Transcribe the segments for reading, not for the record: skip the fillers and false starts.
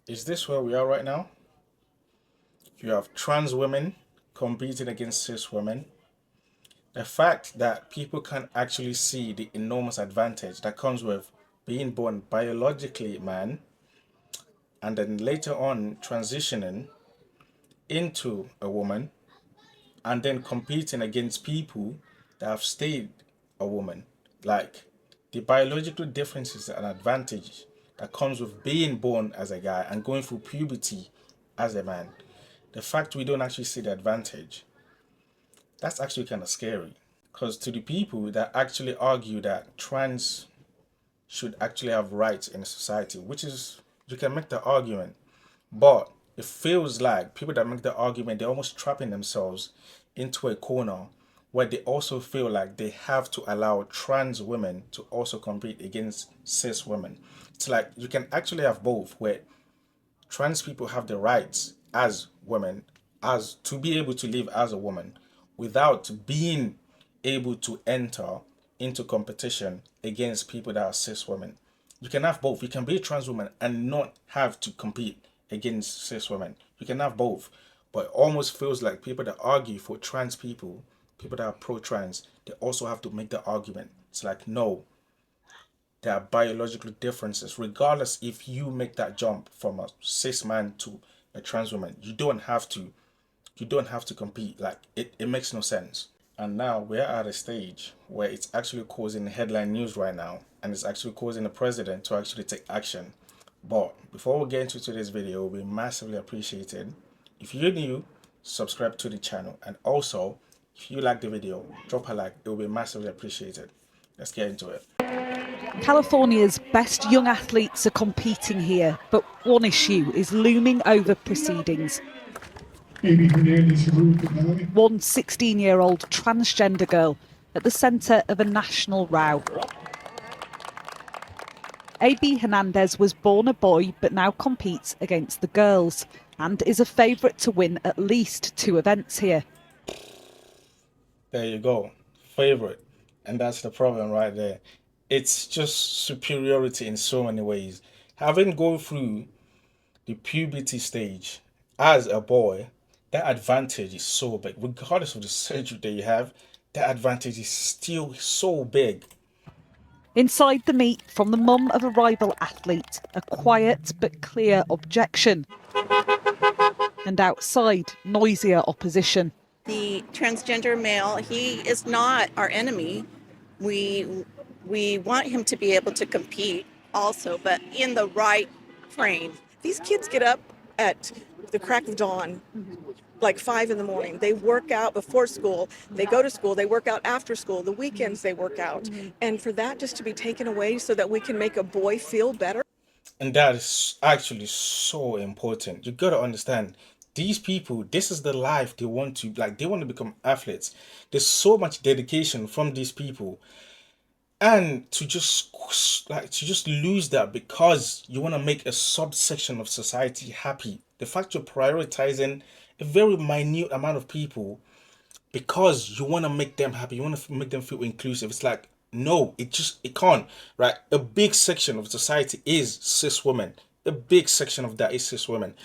Is this where we are right now? You have trans women competing against cis women. The fact that people can actually see the enormous advantage that comes with being born biologically man and then later on transitioning into a woman and then competing against people that have stayed a woman. Like the biological differences and advantage that comes with being born as a guy and going through puberty as a man. The fact we don't actually see the advantage, that's actually kind of scary. Because to the people that actually argue that trans should actually have rights in society, which is, you can make the argument, but it feels like people that make the argument, they're almost trapping themselves into a corner where they also feel like they have to allow trans women to also compete against cis women. It's like you can actually have both, where trans people have the rights as women, as to be able to live as a woman without being able to enter into competition against people that are cis women. You can have both. You can be a trans woman and not have to compete against cis women. You can have both. But it almost feels like people that argue for trans people, people that are pro trans, they also have to make the argument. It's like, no, there are biological differences. Regardless if you make that jump from a cis man to a trans woman, you don't have to. You don't have to compete. Like it makes no sense. And now we're at a stage where it's actually causing headline news right now, and it's actually causing the president to actually take action. But before we get into today's video, we massively appreciate it if you're new, subscribe to the channel, and also if you like the video, drop a like. It will be massively appreciated. Let's get into it. California's best young athletes are competing here, but one issue is looming over proceedings. One 16-year-old transgender girl at the centre of a national row. AB Hernandez was born a boy but now competes against the girls and is a favourite to win at least 2 events here. There you go. Favorite. And that's the problem right there. It's just superiority in so many ways. Having gone through the puberty stage as a boy, that advantage is so big. Regardless of the surgery that you have, that advantage is still so big. Inside the meet, from the mum of a rival athlete, a quiet but clear objection. And outside, noisier opposition. The transgender male, he is not our enemy. We want him to be able to compete also, but in the right frame. These kids get up at the crack of dawn, like 5 in the morning. They work out before school, they go to school, they work out after school, the weekends they work out. And for that just to be taken away so that we can make a boy feel better. And that is actually so important. You gotta understand, these people, this is the life they want to, like, they want to become athletes. There's so much dedication from these people. And to just lose that because you want to make a subsection of society happy. The fact you're prioritizing a very minute amount of people because you want to make them happy, you want to make them feel inclusive. It's like, no, it can't, right? A big section of society is cis women. A big section of that is cis women.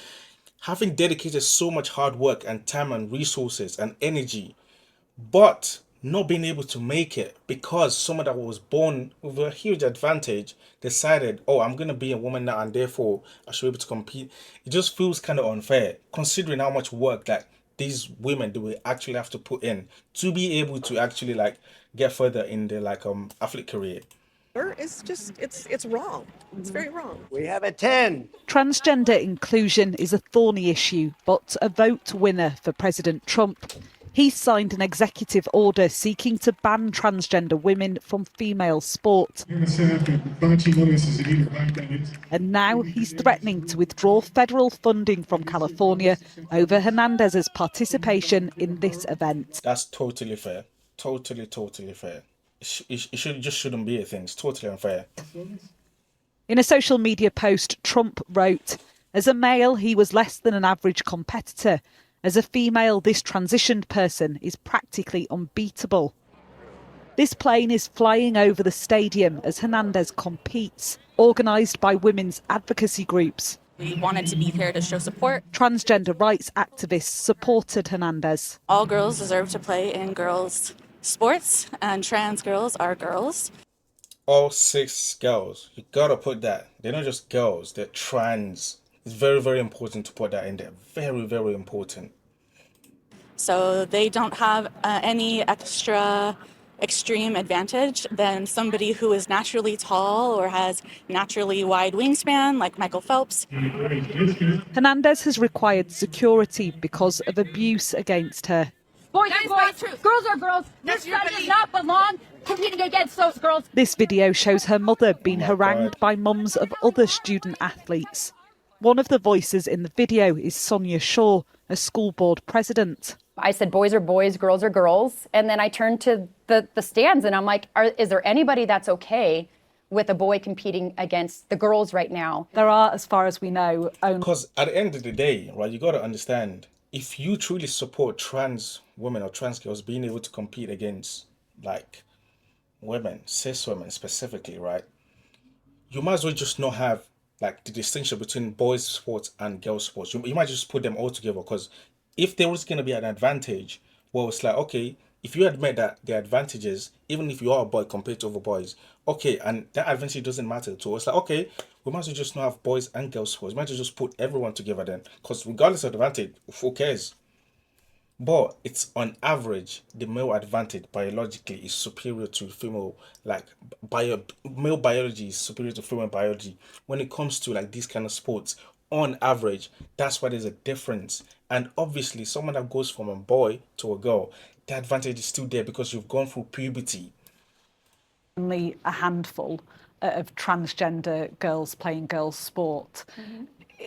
Having dedicated so much hard work and time and resources and energy, but not being able to make it because someone that was born with a huge advantage decided, oh, I'm going to be a woman now and therefore I should be able to compete. It just feels kind of unfair considering how much work that these women do actually have to put in to be able to actually like get further in their like athlete career. It's just, it's wrong. It's very wrong. We have a 10. Transgender inclusion is a thorny issue, but a vote winner for President Trump. He's signed an executive order seeking to ban transgender women from female sport. And now he's threatening to withdraw federal funding from California over Hernandez's participation in this event. That's totally fair. Totally fair. It shouldn't be a thing. It's totally unfair. In a social media post, Trump wrote, "As a male, he was less than an average competitor. As a female, this transitioned person is practically unbeatable." This plane is flying over the stadium as Hernandez competes, organised by women's advocacy groups. We wanted to be here to show support. Transgender rights activists supported Hernandez. All girls deserve to play in girls' sports, and trans girls are girls. All 6 girls. You gotta put that. They're not just girls, they're trans. It's very, very important to put that in there. Very, very important. So they don't have any extra extreme advantage than somebody who is naturally tall or has naturally wide wingspan, like Michael Phelps. Hernandez has required security because of abuse against her. Boys are boys, girls are girls. This son does not belong competing against those girls. This video shows her mother being my harangued God. by mums of other student athletes. One of the voices in the video is Sonia Shaw, a school board president. I said, boys are boys, girls are girls. And then I turned to the stands and I'm like, is there anybody that's okay with a boy competing against the girls right now? There are, as far as we know, only... Because at the end of the day, right, you gotta understand, if you truly support trans women or trans girls being able to compete against, like, women, cis women specifically, right, you might as well just not have, like, the distinction between boys sports and girls sports. You might just put them all together, because if there was going to be an advantage, well, it's like, okay, if you admit that the advantages, even if you are a boy compared to other boys, okay, and that advantage doesn't matter at all. It's like, okay, we might as well just not have boys and girls sports. We might as well just put everyone together then, because regardless of advantage, who cares? But it's on average, the male advantage biologically is superior to female, like male biology is superior to female biology when it comes to like these kind of sports. On average, that's why there's a difference. And obviously, someone that goes from a boy to a girl, the advantage is still there because you've gone through puberty. only a handful of transgender girls playing girls' sport.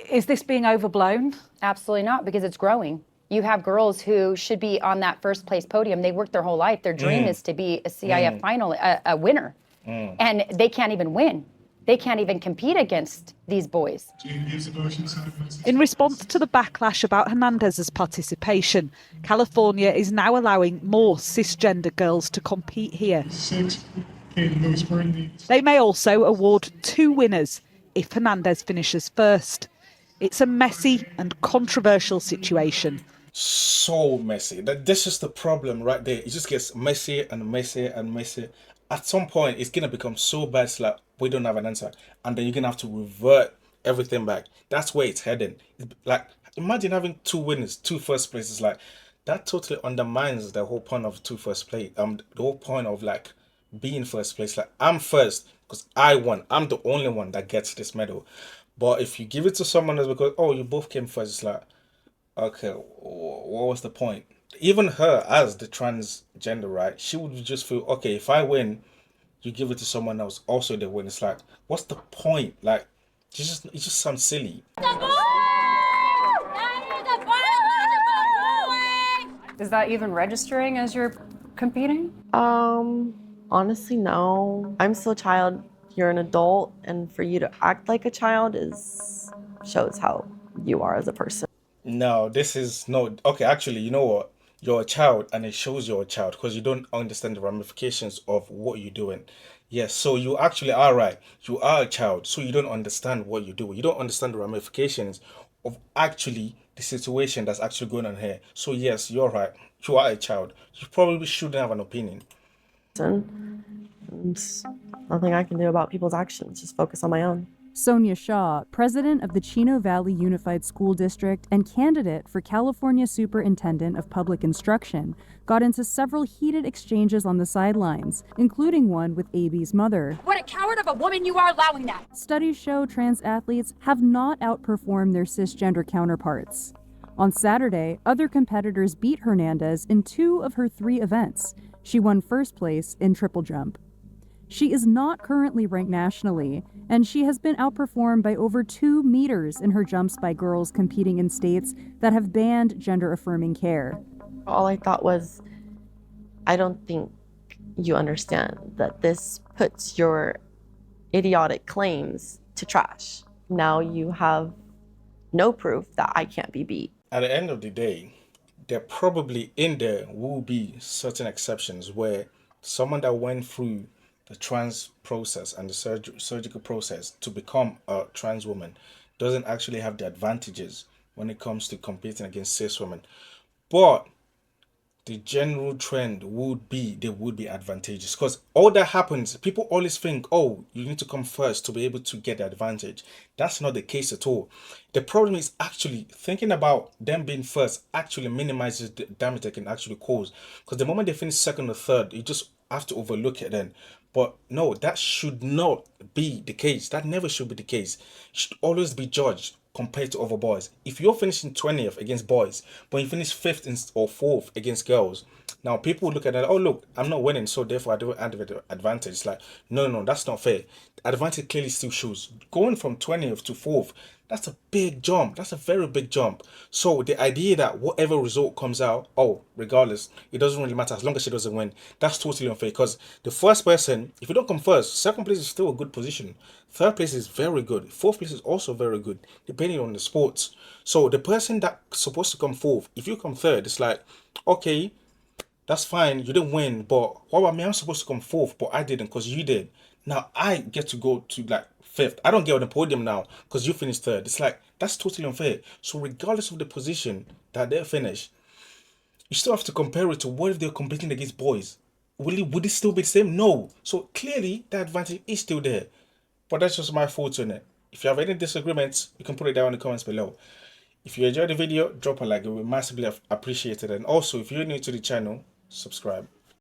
Is this being overblown? Absolutely not, because it's growing. You have girls who should be on that first place podium. They work their whole life. Their dream is to be a CIF final, a winner. And they can't even win. They can't even compete against these boys. In response to the backlash about Hernandez's participation, California is now allowing more cisgender girls to compete here. They may also award 2 winners if Hernandez finishes first. It's a messy and controversial situation. So messy. This is the problem right there. It just gets messier and messier and messier. At some point, it's gonna become so bad. It's like we don't have an answer, and then you're gonna have to revert everything back. That's where it's heading. Like, imagine having 2 winners, 2 first places. Like, that totally undermines the whole point of 2 first place. The whole point of like being first place. Like, I'm first because I won. I'm the only one that gets this medal. But if you give it to someone else because, oh, you both came first, it's like, okay, what was the point? Even her as the transgender, right? She would just feel, okay, if I win, you give it to someone else, also they win. It's like, what's the point? Like, it just sounds silly. Is that even registering as you're competing? Honestly, no. I'm still a child. You're an adult, and for you to act like a child shows how you are as a person. No, this is no. Okay, actually, you know what? You're a child, and it shows you're a child because you don't understand the ramifications of what you're doing. Yes, so you actually are right. You are a child, so you don't understand what you're doing. You don't understand the ramifications of actually the situation that's actually going on here. So yes, you're right. You are a child. You probably shouldn't have an opinion. And there's nothing I can do about people's actions. Just focus on my own. Sonia Shaw, president of the Chino Valley Unified School District and candidate for California Superintendent of Public Instruction, got into several heated exchanges on the sidelines, including one with AB's mother. What a coward of a woman you are allowing that. Studies show trans athletes have not outperformed their cisgender counterparts. On Saturday, other competitors beat Hernandez in 2 of her 3 events. She won first place in triple jump. She is not currently ranked nationally, and she has been outperformed by over 2 meters in her jumps by girls competing in states that have banned gender-affirming care. All I thought was, I don't think you understand that this puts your idiotic claims to trash. Now you have no proof that I can't be beat. At the end of the day, there probably in there will be certain exceptions where someone that went through the trans process and the surgical process to become a trans woman doesn't actually have the advantages when it comes to competing against cis women. But the general trend would be they would be advantageous, because all that happens, people always think, oh, you need to come first to be able to get the advantage. That's not the case at all. The problem is actually thinking about them being first actually minimizes the damage they can actually cause, because the moment they finish second or third, you just have to overlook it then. But no, that should not be the case. That never should be the case. You should always be judged compared to other boys. If you're finishing 20th against boys, but you finish 5th or 4th against girls, now people look at that, oh look, I'm not winning, so therefore I don't have the advantage. It's like, no, that's not fair. The advantage clearly still shows. Going from 20th to 4th, that's a big jump. That's a very big jump. So the idea that whatever result comes out, oh, regardless, it doesn't really matter as long as she doesn't win, that's totally unfair, because the first person, if you don't come first, second place is still a good position. Third place is very good. Fourth place is also very good, depending on the sports. So the person that's supposed to come fourth, if you come third, it's like, okay, that's fine, you didn't win, but what about me? I'm supposed to come fourth, but I didn't because you did. Now I get to go to like fifth. I don't get on the podium now because you finished third. It's like, that's totally unfair. So regardless of the position that they finish, you still have to compare it to what if they're competing against boys. Would it still be the same? No. So clearly the advantage is still there. But that's just my thoughts on it. If you have any disagreements, you can put it down in the comments below. If you enjoyed the video, drop a like. It will be massively appreciated. And also, if you're new to the channel, subscribe.